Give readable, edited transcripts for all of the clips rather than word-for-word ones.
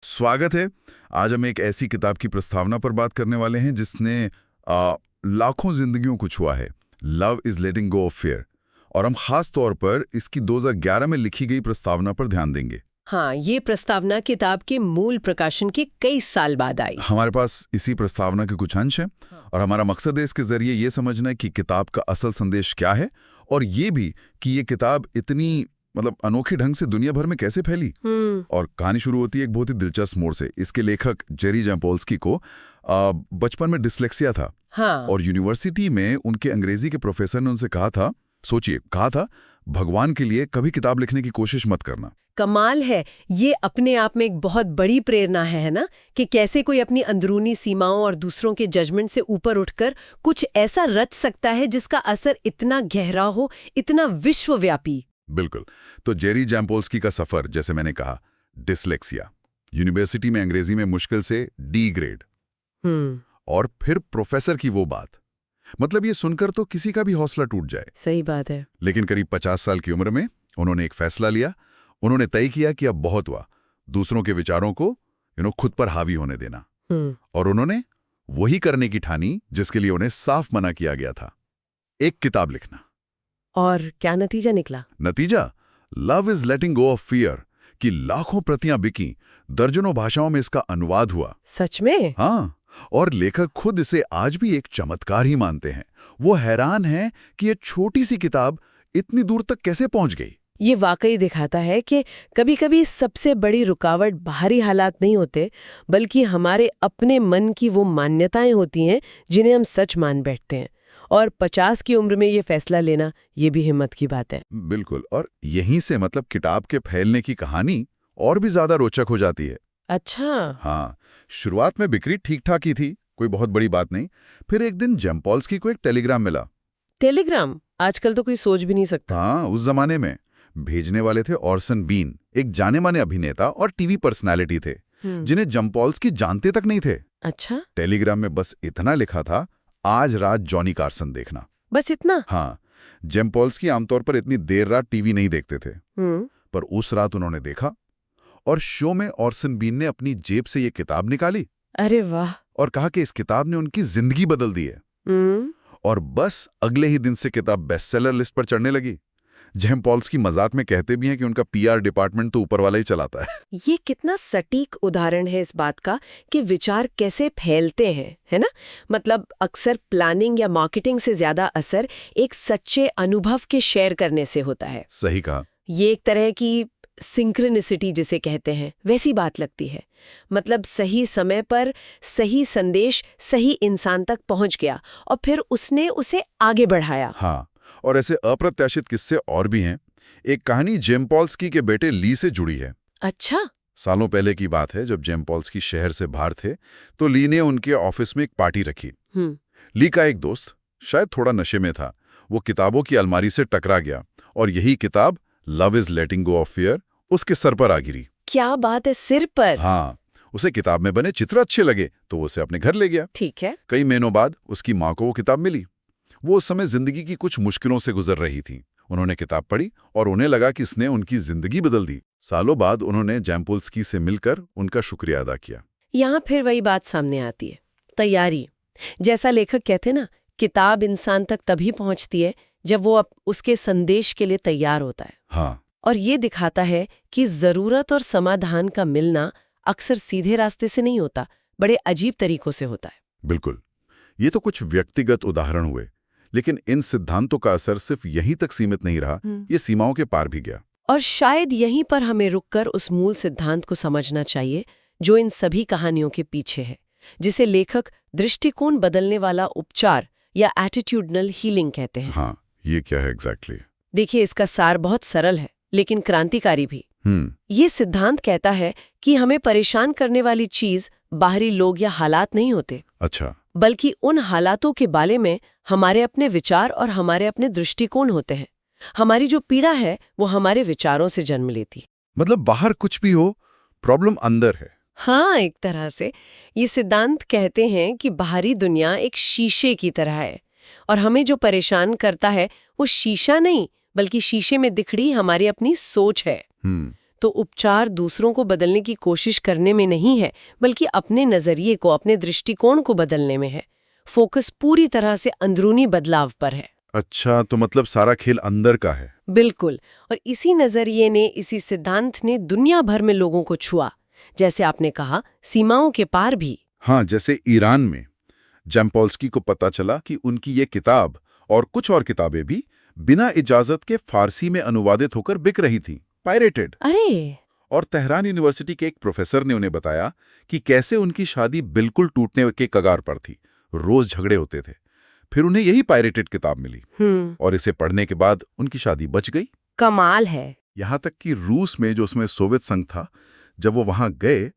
स्वागत है। आज हम एक ऐसी किताब की प्रस्तावना पर बात करने वाले हैं जिसने लाखों जिंदगियों को छुआ है। Love is letting go of fear. और हम खास तौर पर इसकी 2011 में लिखी गई प्रस्तावना पर ध्यान देंगे। हाँ, ये प्रस्तावना किताब के मूल प्रकाशन के कई साल बाद आई। हमारे पास इसी प्रस्तावना के कुछ अंश हैं और हमारा मकसद है इसके जरिए ये समझना कि किताब का असल संदेश क्या है और ये भी कि ये किताब इतनी अनोखे ढंग से दुनिया भर में कैसे फैली। और कहानी शुरू होती है एक बहुत ही दिलचस्प मोड़ से। इसके लेखक जेरी जैम्पोल्स्की को बचपन में डिस्लेक्सिया था। हाँ। और यूनिवर्सिटी में उनके अंग्रेजी के प्रोफेसर ने उनसे कहा था भगवान के लिए कभी किताब लिखने की कोशिश मत करना। कमाल है, ये अपने आप में एक बहुत बड़ी प्रेरणा है ना, कि कैसे कोई अपनी अंदरूनी सीमाओं और दूसरों के जजमेंट से ऊपर उठकर कुछ ऐसा रच सकता है जिसका असर इतना गहरा हो, इतना विश्वव्यापी। बिल्कुल। तो जेरी जैम्पोल्स्की का सफर, जैसे मैंने कहा, डिस्लेक्सिया, यूनिवर्सिटी में अंग्रेजी में मुश्किल से डी ग्रेड, और फिर प्रोफेसर की वो बात, ये सुनकर तो किसी का भी हौसला टूट जाए। सही बात है। लेकिन करीब 50 साल की उम्र में उन्होंने एक फैसला लिया। उन्होंने तय किया कि अब बहुत हुआ दूसरों के विचारों को खुद पर हावी होने देना। और उन्होंने वही करने की ठानी जिसके लिए उन्हें साफ मना किया गया था, एक किताब लिखना। और क्या नतीजा निकला? नतीजा love is letting go of fear की लाखों प्रतियां बिकी, दर्जनों भाषाओं में इसका अनुवाद हुआ। सच में? हाँ। और लेखक खुद इसे आज भी एक चमत्कार ही मानते हैं। वो हैरान हैं कि ये छोटी सी किताब इतनी दूर तक कैसे पहुंच गई। ये वाकई दिखाता है कि कभी-कभी सबसे बड़ी रुकावट बाहरी हालात नहीं होते, बल्कि हमारे अपने मन की वो मान्यताएं होती हैं जिन्हें हम सच मान बैठते हैं। और 50 की उम्र में ये फैसला लेना, ये भी हिम्मत की बात है। बिल्कुल। और यहीं से किताब के फैलने की कहानी और भी ज्यादा रोचक हो जाती है। अच्छा। हाँ, शुरुआत में बिक्री ठीक ठाक ही थी, कोई बहुत बड़ी बात नहीं। फिर एक दिन जैम्पोल्स्की को एक टेलीग्राम मिला। टेलीग्राम आजकल तो कोई सोच भी नहीं सकता। हाँ, उस जमाने में भेजने वाले थे ऑर्सन बीन, एक जाने माने अभिनेता और टीवी पर्सनालिटी थे, जिन्हें जैम्पोल्स्की जानते तक नहीं थे। अच्छा। टेलीग्राम में बस इतना लिखा था, आज रात जॉनी कार्सन देखना। बस इतना? हाँ। जैम्पोल्स्की आमतौर पर इतनी देर रात टीवी नहीं देखते थे, पर उस रात उन्होंने देखा और शो में ऑर्सन बीन ने अपनी जेब से ये किताब निकाली। अरे वाह। और कहा कि इस किताब ने उनकी जिंदगी बदल दी है। और बस अगले ही दिन से किताब बेस्टसेलर लिस्ट पर चढ़ने लगी। जैम्पोल्स्की मजाक में कहते भी हैं कि उनका पीआर डिपार्टमेंट तो ऊपर वाला ही चलाता है। ये कितना सटीक उदाहरण है इस बात का कि विचार कैसे फैलते हैं, है ना? अक्सर प्लानिंग या मार्केटिंग से ज्यादा असर एक सच्चे अनुभव के शेयर करने से होता है। सही कहा। ये एक तरह की सिंक्रोनिसिटी जिसे कहते हैं, वैसी बात लगती है। सही समय पर सही संदेश सही इंसान तक पहुंच गया और फिर उसने उसे आगे बढ़ाया। हाँ, और ऐसे अप्रत्याशित किस्से और भी हैं। एक कहानी जैम्पोल्स्की के बेटे ली से जुड़ी है। अच्छा। सालों पहले की बात है, जब जैम्पोल्स्की शहर से बाहर थे तो ली ने उनके ऑफिस में एक पार्टी रखी। ली का एक दोस्त, शायद थोड़ा नशे में था, वो किताबों की अलमारी से टकरा गया और यही किताब love is letting go of fear उसके सर पर आ गिरी। क्या बात है, सिर पर? हाँ। उसे किताब में बने चित्र अच्छे लगे तो वो उसे अपने घर ले गया। ठीक है। कई महीनों बाद उसकी माँ को वो किताब मिली। वो उस समय जिंदगी की कुछ मुश्किलों से गुजर रही थी। उन्होंने किताब पढ़ी और उन्हें लगा कि इसने उनकी जिंदगी बदल दी। सालों बाद उन्होंने जैम्पोल्स्की से मिलकर उनका शुक्रिया अदा किया। यहाँ फिर वही बात सामने आती है, तैयारी। जैसा लेखक कहते ना, किताब इंसान तक तभी पहुंचती है जब वो उसके संदेश के लिए तैयार होता है। हाँ। और ये दिखाता है कि जरूरत और समाधान का मिलना अक्सर सीधे रास्ते से नहीं होता, बड़े अजीब तरीकों से होता है। बिल्कुल। ये तो कुछ व्यक्तिगत उदाहरण हुए, लेकिन इन सिद्धांतों का असर सिर्फ यहीं तक सीमित नहीं रहा, ये सीमाओं के पार भी गया। और शायद यहीं पर हमें रुककर उस मूल सिद्धांत को समझना चाहिए जो इन सभी कहानियों के पीछे है, जिसे लेखक दृष्टिकोण बदलने वाला उपचार या एटीट्यूडनल हीलिंग कहते हैं। हाँ, ये क्या है एग्जैक्टली? देखिए, इसका सार बहुत सरल है लेकिन क्रांतिकारी भी। ये सिद्धांत कहता है कि हमें परेशान करने वाली चीज बाहरी लोग या हालात नहीं होते। अच्छा। बल्कि उन हालातों के बारे में हमारे अपने विचार और हमारे अपने दृष्टिकोण होते हैं। हमारी जो पीड़ा है वो हमारे विचारों से जन्म लेती। बाहर कुछ भी हो, प्रॉब्लम अंदर है। हाँ, एक तरह से ये सिद्धांत कहते हैं कि बाहरी दुनिया एक शीशे की तरह है और हमें जो परेशान करता है वो शीशा नहीं, बल्कि शीशे में दिखड़ी हमारी अपनी सोच है। तो उपचार दूसरों को बदलने की कोशिश करने में नहीं है, बल्कि अपने नजरिए को, अपने दृष्टिकोण को बदलने में है। फोकस पूरी तरह से अंदरूनी बदलाव पर है। अच्छा, तो मतलब सारा खेल अंदर का है। बिल्कुल। और इसी नजरिए ने, इसी सिद्धांत ने दुनिया भर में लोगों को छुआ। जैसे आपने कहा, सीमाओं के पार भी। हाँ, जैसे ईरान में जैम्पोल्स्की को पता चला कि उनकी ये किताब और कुछ और किताबें भी बिना इजाजत के फारसी में अनुवादित होकर बिक रही थीं, पायरेटेड। अरे! और तेहरान यूनिवर्सिटी के एक प्रोफेसर ने उन्हें बताया कि कैसे उनकी शादी बिल्कुल टूटने के कगार पर थी, रोज झगड़े होते थे। फिर उन्हें यही पायरेटेड किताब मिली और इसे पढ़ने के बाद उनकी शादी बच गई। कमाल है। यहाँ तक कि रूस में, जो उसमें सोवियत संघ था, जब वो वहां गए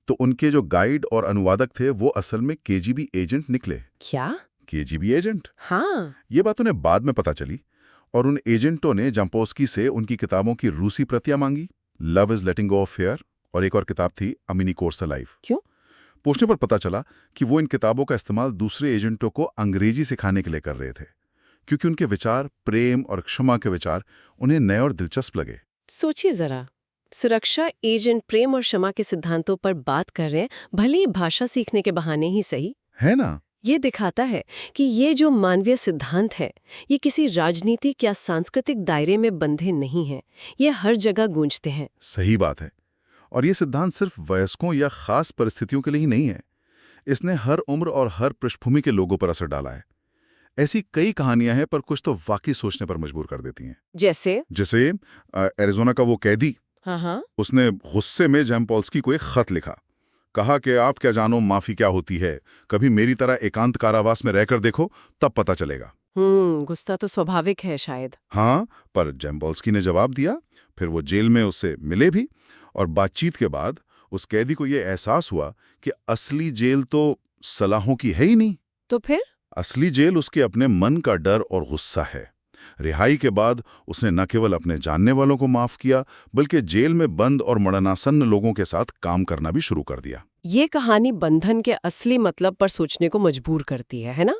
तो उनके जो गाइड और अनुवादक थे वो असल में केजीबी एजेंट निकले। क्या? KGB agent? हाँ। ये बात उन्हें बाद में पता चली और उन एजेंटों ने जैम्पोल्स्की से उनकी किताबों की रूसी प्रतियां मांगी। Love is letting go of fair और एक और किताब थी a mini course of life. क्यों? पूछने पर पता चला कि वो इन किताबों का इस्तेमाल दूसरे एजेंटों को अंग्रेजी सिखाने के लिए कर रहे थे, क्योंकि उनके विचार, प्रेम और क्षमा के विचार उन्हें नए और दिलचस्प लगे। सोचिए जरा, सुरक्षा एजेंट प्रेम और क्षमा के सिद्धांतों पर बात कर रहे हैं, भले ही भाषा सीखने के बहाने ही सही। है ना? ये दिखाता है कि ये जो मानवीय सिद्धांत है, ये किसी राजनीतिक या सांस्कृतिक दायरे में बंधे नहीं हैं। ये हर जगह गूंजते हैं। सही बात है। और ये सिद्धांत सिर्फ वयस्कों या खास परिस्थितियों के लिए ही नहीं है। इसने हर उम्र और हर पृष्ठभूमि के लोगों पर असर डाला है। ऐसी कई कहानियां हैं, पर कुछ तो वाकई सोचने पर मजबूर कर देती हैं। जैसे एरिज़ोना का वो कैदी, हाँ, उसने गुस्से में जैम्पोल्स्की को एक खत लिखा। कहा कि आप क्या जानो माफी क्या होती है, कभी मेरी तरह एकांत कारावास में रहकर देखो, तब पता चलेगा। गुस्सा तो स्वाभाविक है शायद। हाँ, पर जैम्पोल्स्की ने जवाब दिया। फिर वो जेल में उससे मिले भी और बातचीत के बाद उस कैदी को यह एहसास हुआ कि असली जेल तो सलाहों की है ही नहीं। तो फिर? असली जेल उसके अपने मन का डर और गुस्सा है। रिहाई के बाद उसने न केवल अपने जानने वालों को माफ किया, बल्कि जेल में बंद और मरणासन्न लोगों के साथ काम करना भी शुरू कर दिया। ये कहानी बंधन के असली मतलब पर सोचने को मजबूर करती है ना?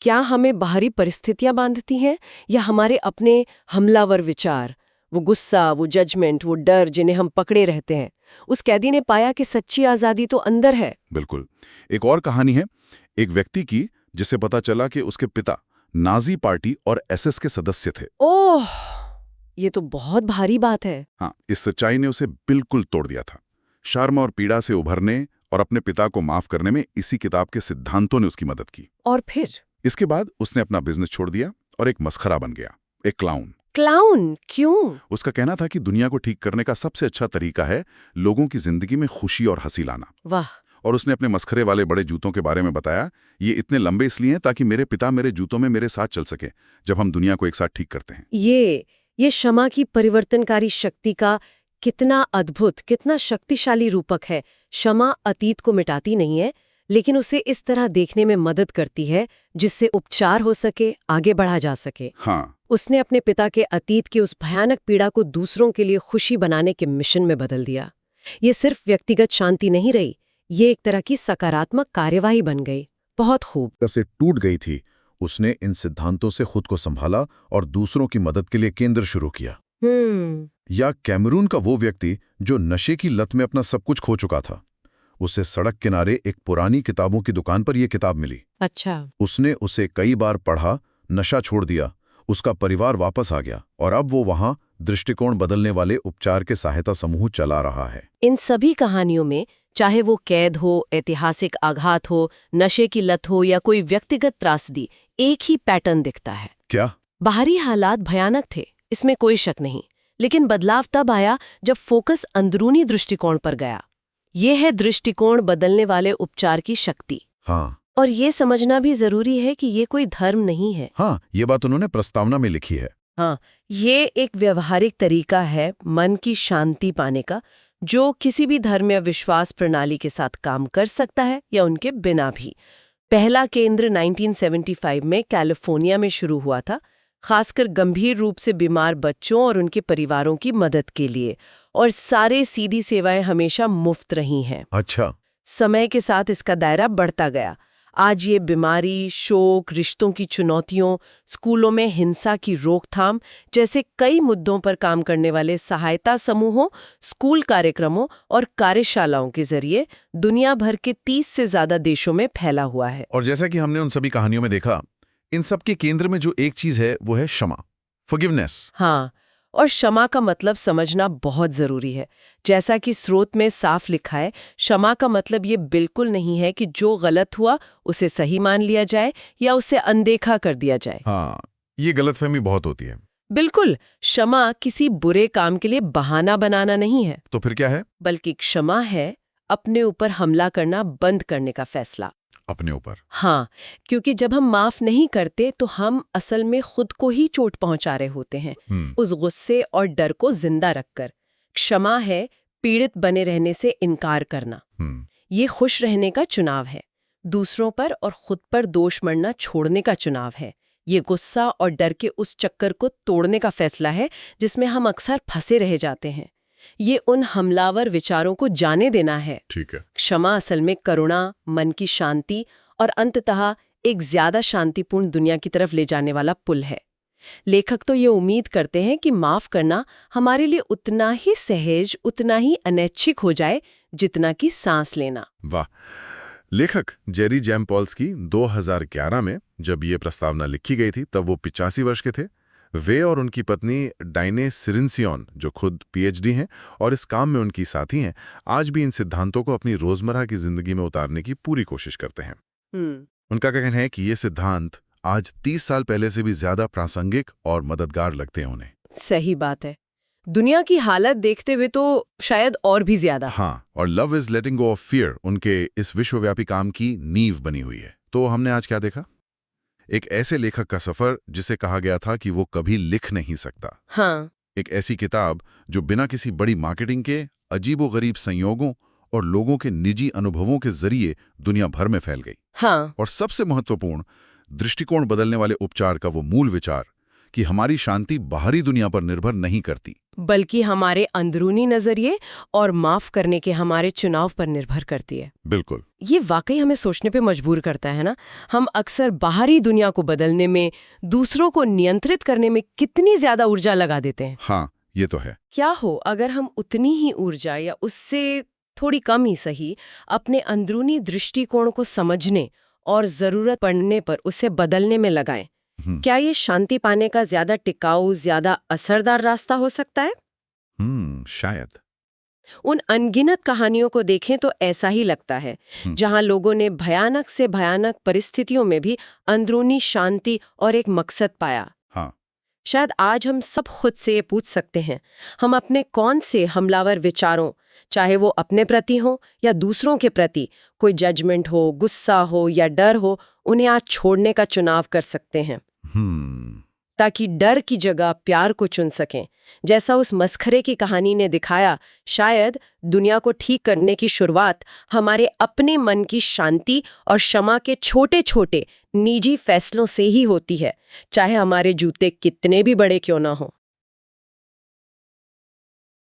क्या हमें बाहरी परिस्थितियां बांधती हैं या हमारे अपने हमलावर विचार, वो गुस्सा, वो जजमेंट, वो डर जिन्हें हम पकड़े रहते हैं? उस कैदी ने पाया कि सच्ची आजादी तो अंदर है। बिल्कुल। एक और कहानी है एक व्यक्ति की, जिसे पता चला कि उसके पिता नाजी पार्टी और एसएस के सदस्य थे। ओह, ये तो बहुत भारी बात है। हाँ, इस सच्चाई ने उसे बिल्कुल तोड़ दिया था। शर्म और पीड़ा से उभरने और अपने पिता को माफ करने में इसी किताब के सिद्धांतों ने उसकी मदद की। और फिर? इसके बाद उसने अपना बिजनेस छोड़ दिया और एक मस्खरा बन गया, एक क्लाउन। क्लाउन? क्यों? उसका कहना था कि दुनिया को ठीक करने का सबसे अच्छा तरीका है लोगों की जिंदगी में खुशी और हंसी लाना। वाह। और उसने अपने मस्खरे वाले बड़े जूतों के बारे में बताया, ये इतने लंबे इसलिए हैं ताकि मेरे पिता मेरे जूतों में मेरे साथ चल सके जब हम दुनिया को एक साथ ठीक करते हैं। ये क्षमा की परिवर्तनकारी शक्ति का कितना अद्भुत, कितना शक्तिशाली रूपक है। क्षमा अतीत को मिटाती नहीं है, लेकिन उसे इस तरह देखने में मदद करती है जिससे उपचार हो सके, आगे बढ़ा जा सके। हाँ, उसने अपने पिता के अतीत की उस भयानक पीड़ा को दूसरों के लिए खुशी बनाने के मिशन में बदल दिया। ये सिर्फ व्यक्तिगत शांति नहीं रही, ये एक तरह की सकारात्मक कार्यवाही बन गई। बहुत खूब। से टूट गई थी। उसने इन सिद्धांतों से खुद को संभाला और दूसरों की मदद के लिए केंद्र शुरू किया। या कैमरून का वो व्यक्ति जो नशे की लत में अपना सब कुछ खो चुका था, उसे सड़क किनारे एक पुरानी किताबों की दुकान पर यह किताब मिली। अच्छा। उसने उसे कई बार पढ़ा, नशा छोड़ दिया, उसका परिवार वापस आ गया और अब वो वहां दृष्टिकोण बदलने वाले उपचार के सहायता समूह चला रहा है। इन सभी कहानियों में, चाहे वो कैद हो, ऐतिहासिक आघात हो, नशे की लत हो या कोई व्यक्तिगत त्रासदी, एक ही पैटर्न दिखता है। क्या? बाहरी हालात भयानक थे, इसमें कोई शक नहीं, लेकिन बदलाव तब आया जब फोकस अंदरूनी दृष्टिकोण पर गया। ये है दृष्टिकोण बदलने वाले उपचार की शक्ति। हाँ। और ये समझना भी जरूरी है कि ये कोई धर्म नहीं है। हाँ, ये बात उन्होंने प्रस्तावना में लिखी है। हाँ, ये एक व्यवहारिक तरीका है मन की शांति पाने का, जो किसी भी धर्म या विश्वास प्रणाली के साथ काम कर सकता है या उनके बिना भी। पहला केंद्र 1975 में कैलिफोर्निया में शुरू हुआ था, खासकर गंभीर रूप से बीमार बच्चों और उनके परिवारों की मदद के लिए, और सारे सीधी सेवाएं हमेशा मुफ्त रही हैं। अच्छा। समय के साथ इसका दायरा बढ़ता गया। आज ये बीमारी, शोक, रिश्तों की चुनौतियों, स्कूलों में हिंसा की रोकथाम जैसे कई मुद्दों पर काम करने वाले सहायता समूहों, स्कूल कार्यक्रमों और कार्यशालाओं के जरिए दुनिया भर के 30 से ज्यादा देशों में फैला हुआ है। और जैसा कि हमने उन सभी कहानियों में देखा, इन सब के केंद्र में जो एक चीज है वो है क्षमा, फॉरगिवनेस। हाँ, और क्षमा का मतलब समझना बहुत जरूरी है। जैसा कि स्रोत में साफ लिखा है, क्षमा का मतलब ये बिल्कुल नहीं है कि जो गलत हुआ उसे सही मान लिया जाए या उसे अनदेखा कर दिया जाए। हाँ, ये गलतफहमी बहुत होती है। बिल्कुल, क्षमा किसी बुरे काम के लिए बहाना बनाना नहीं है। तो फिर क्या है? बल्कि क्षमा है अपने ऊपर हमला करना बंद करने का फैसला। अपने ऊपर। हाँ, क्योंकि जब हम माफ नहीं करते तो हम असल में खुद को ही चोट पहुंचा रहे होते हैं, उस गुस्से और डर को जिंदा रखकर। क्षमा है पीड़ित बने रहने से इनकार करना। ये खुश रहने का चुनाव है, दूसरों पर और खुद पर दोष मढ़ना छोड़ने का चुनाव है। ये गुस्सा और डर के उस चक्कर को तोड़ने का फैसला है जिसमें हम अक्सर फंसे रह जाते हैं। ये उन हमलावर विचारों को जाने देना है। ठीक है। क्षमा असल में करुणा, मन की शांति और अंततः एक ज्यादा शांतिपूर्ण दुनिया की तरफ ले जाने वाला पुल है। लेखक तो ये उम्मीद करते हैं कि माफ करना हमारे लिए उतना ही सहज, उतना ही अनैच्छिक हो जाए जितना कि सांस लेना। वाह। लेखक जेरी जेम्पॉल्स्की 2011 में जब ये प्रस्तावना लिखी गई थी तब वो 85 वर्ष के थे। वे और उनकी पत्नी डाइने सिरिनसियोन, जो खुद पीएचडी हैं और इस काम में उनकी साथी हैं, आज भी इन सिद्धांतों को अपनी रोजमर्रा की जिंदगी में उतारने की पूरी कोशिश करते हैं। उनका कहना है कि ये सिद्धांत आज 30 साल पहले से भी ज्यादा प्रासंगिक और मददगार लगते हैं उन्हें। सही बात है। दुनिया की हालत देखते हुए तो शायद और भी ज्यादा। हाँ, और love is letting go of fear उनके इस विश्वव्यापी काम की नींव बनी हुई है। तो हमने आज क्या देखा? एक ऐसे लेखक का सफर जिसे कहा गया था कि वो कभी लिख नहीं सकता। हाँ। एक ऐसी किताब जो बिना किसी बड़ी मार्केटिंग के अजीबोगरीब संयोगों और लोगों के निजी अनुभवों के जरिए दुनिया भर में फैल गई। हाँ। और सबसे महत्वपूर्ण, दृष्टिकोण बदलने वाले उपचार का वो मूल विचार कि हमारी शांति बाहरी दुनिया पर निर्भर नहीं करती, बल्कि हमारे अंदरूनी नजरिए और माफ करने के हमारे चुनाव पर निर्भर करती है। बिल्कुल। ये वाकई हमें सोचने पे मजबूर करता है ना। हम अक्सर बाहरी दुनिया को बदलने में, दूसरों को नियंत्रित करने में कितनी ज्यादा ऊर्जा लगा देते हैं। हाँ, ये तो है। क्या हो अगर हम उतनी ही ऊर्जा या उससे थोड़ी कम ही सही अपने अंदरूनी दृष्टिकोण को समझने और जरूरत पड़ने पर उसे बदलने में लगाएं? क्या ये शांति पाने का ज्यादा टिकाऊ, ज्यादा असरदार रास्ता हो सकता है? शायद। उन अनगिनत कहानियों को देखें तो ऐसा ही लगता है, जहां लोगों ने भयानक से भयानक परिस्थितियों में भी अंदरूनी शांति और एक मकसद पाया। हाँ। शायद आज हम सब खुद से ये पूछ सकते हैं, हम अपने कौन से हमलावर विचारों, चाहे वो अपने प्रति हो या दूसरों के प्रति, कोई जजमेंट हो, गुस्सा हो या डर हो, उन्हें आज छोड़ने का चुनाव कर सकते हैं, ताकि डर की जगह प्यार को चुन सकें। जैसा उस मस्खरे की कहानी ने दिखाया, शायद दुनिया को ठीक करने की शुरुआत हमारे अपने मन की शांति और क्षमा के छोटे छोटे निजी फैसलों से ही होती है, चाहे हमारे जूते कितने भी बड़े क्यों ना हो।